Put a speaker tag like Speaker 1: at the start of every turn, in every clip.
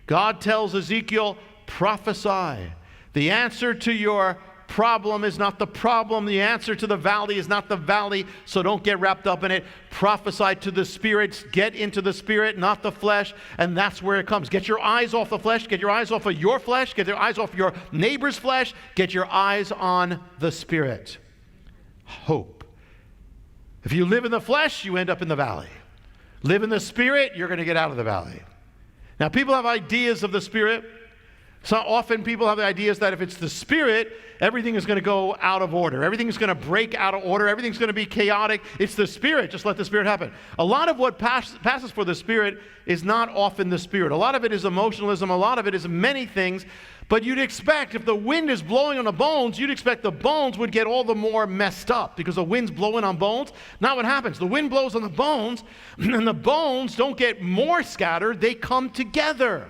Speaker 1: God tells Ezekiel, prophesy. The answer to your problem is not the problem. The answer to the valley is not the valley, so don't get wrapped up in it. Prophesy to the spirits. Get into the spirit, not the flesh, and that's where it comes. Get your eyes off the flesh. Get your eyes off of your flesh. Get your eyes off your neighbor's flesh. Get your eyes on the spirit. Hope. If you live in the flesh, you end up in the valley. Live in the spirit, you're going to get out of the valley. Now, people have ideas of the spirit. So often people have the ideas that if it's the spirit, everything is going to go out of order. Everything is going to break out of order. Everything's going to be chaotic. It's the spirit. Just let the spirit happen. A lot of what passes for the spirit is not often the spirit. A lot of it is emotionalism. A lot of it is many things. But you'd expect if the wind is blowing on the bones, you'd expect the bones would get all the more messed up because the wind's blowing on bones. Not what happens. The wind blows on the bones, and the bones don't get more scattered. They come together.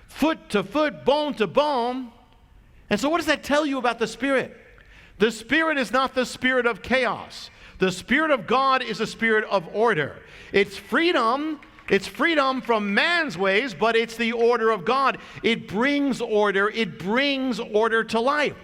Speaker 1: Foot to foot, bone to bone. And so what does that tell you about the Spirit? The Spirit is not the spirit of chaos. The Spirit of God is a spirit of order. It's freedom. It's freedom from man's ways, but it's the order of God. It brings order. It brings order to life.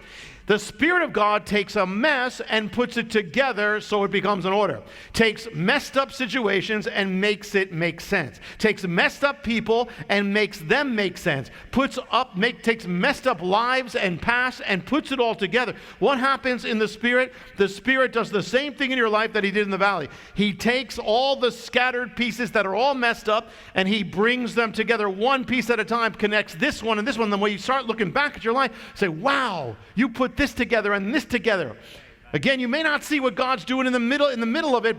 Speaker 1: The Spirit of God takes a mess and puts it together so it becomes an order. Takes messed up situations and makes it make sense. Takes messed up people and makes them make sense. Takes messed up lives and past and puts it all together. What happens in the Spirit? The Spirit does the same thing in your life that He did in the valley. He takes all the scattered pieces that are all messed up and He brings them together one piece at a time, connects this one and this one. Then when you start looking back at your life, say, wow, you put this together and this together. Again, you may not see what God's doing in the middle of it,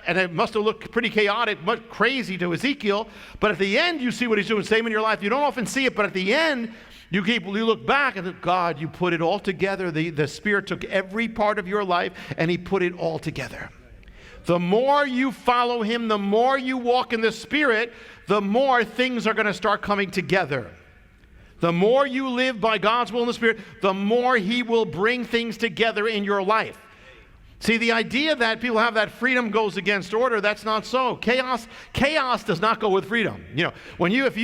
Speaker 1: and it must have looked pretty chaotic, much crazy to Ezekiel, but at the end you see what He's doing. Same in your life. You don't often see it, but at the end you look back and God, you put it all together. The Spirit took every part of your life and He put it all together. The more you follow Him, the more you walk in the Spirit, the more things are going to start coming together. The more you live by God's will in the Spirit, the more He will bring things together in your life. See, the idea that people have that freedom goes against order, that's not so. Chaos does not go with freedom. If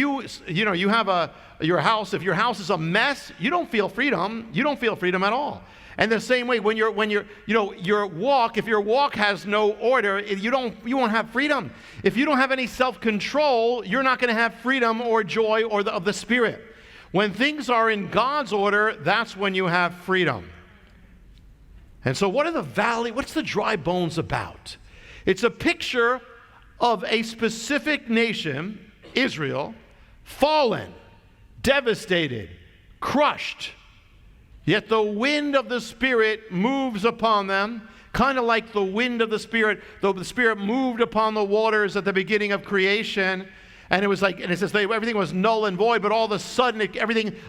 Speaker 1: your house is a mess, you don't feel freedom. You don't feel freedom at all. And the same way, if your walk has no order, you won't have freedom. If you don't have any self-control, you're not going to have freedom or joy of the Spirit. When things are in God's order, that's when you have freedom. And so what's the dry bones about? It's a picture of a specific nation, Israel, fallen, devastated, crushed. Yet the wind of the Spirit moves upon them, kind of like the wind of the Spirit, though the Spirit moved upon the waters at the beginning of creation. And it says everything was null and void, but all of a sudden,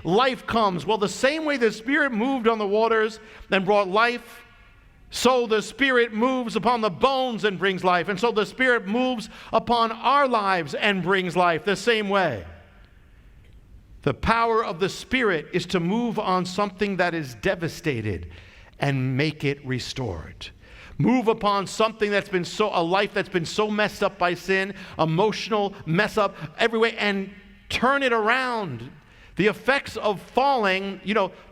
Speaker 1: life comes. Well, the same way the Spirit moved on the waters and brought life, so the Spirit moves upon the bones and brings life. And so the Spirit moves upon our lives and brings life the same way. The power of the Spirit is to move on something that is devastated and make it restored. Move upon something a life that's been so messed up by sin, emotional mess up every way, and turn it around. The effects of falling,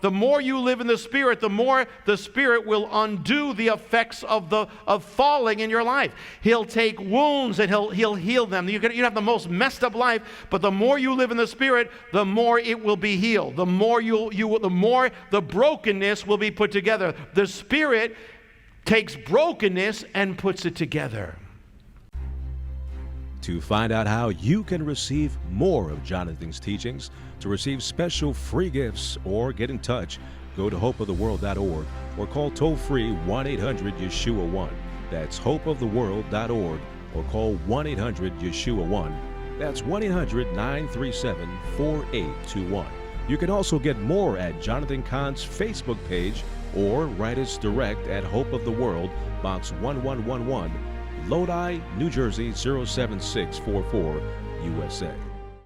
Speaker 1: the more you live in the Spirit, the more the Spirit will undo the effects of falling in your life. He'll take wounds and he'll heal them. You have the most messed up life, but the more you live in the Spirit, the more it will be healed. The more the more the brokenness will be put together. The Spirit takes brokenness and puts it together.
Speaker 2: To find out how you can receive more of Jonathan's teachings, to receive special free gifts, or get in touch, go to hopeoftheworld.org or call toll-free 1-800-YESHUA-1. That's hopeoftheworld.org or call 1-800-YESHUA-1. That's 1-800-937-4821. You can also get more at Jonathan Cahn's Facebook page or write us direct at Hope of the World, Box 1111, Lodi, New Jersey 07644, USA.